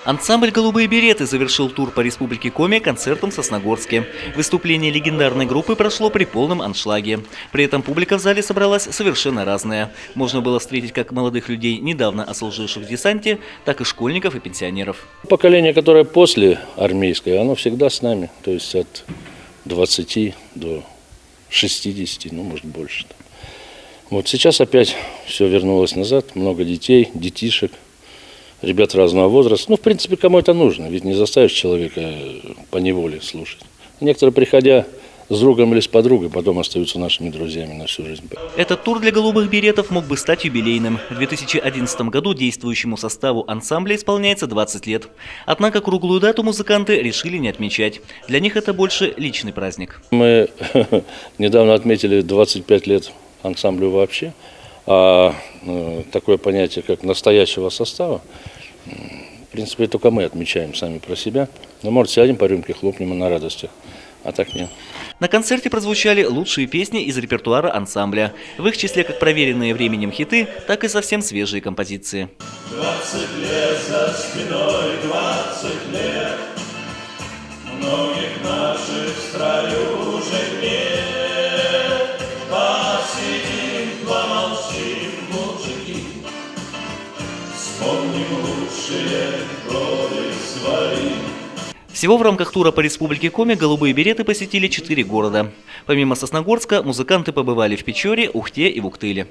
Ансамбль «Голубые береты» завершил тур по Республике Коми концертом в Сосногорске. Выступление легендарной группы прошло при полном аншлаге. При этом публика в зале собралась совершенно разная. Можно было встретить как молодых людей, недавно отслуживших в десанте, так и школьников и пенсионеров. Поколение, которое после армейское, оно всегда с нами. То есть от 20 до 60, ну может больше. Вот сейчас опять все вернулось назад. Много детей, детишек. Ребят разного возраста. Ну, в принципе, кому это нужно, ведь не заставишь человека поневоле слушать. Некоторые, приходя с другом или с подругой, потом остаются нашими друзьями на всю жизнь. Этот тур для «Голубых беретов» мог бы стать юбилейным. В 2011 году действующему составу ансамбля исполняется 20 лет. Однако круглую дату музыканты решили не отмечать. Для них это больше личный праздник. Мы недавно отметили 25 лет ансамблю вообще. А такое понятие, как настоящего состава, в принципе, только мы отмечаем сами про себя. Но, может, сядем по рюмке, хлопнем на радостях, а так нет. На концерте прозвучали лучшие песни из репертуара ансамбля. В их числе как проверенные временем хиты, так и совсем свежие композиции. 20 лет за спиной, 20 лет, многих наших в строю уже нет. Посидим, помолчим, мужики, вспомним лучшие годы свои. Всего в рамках тура по Республике Коми «Голубые береты» посетили 4 города. Помимо Сосногорска, музыканты побывали в Печоре, Ухте и в Уктыле.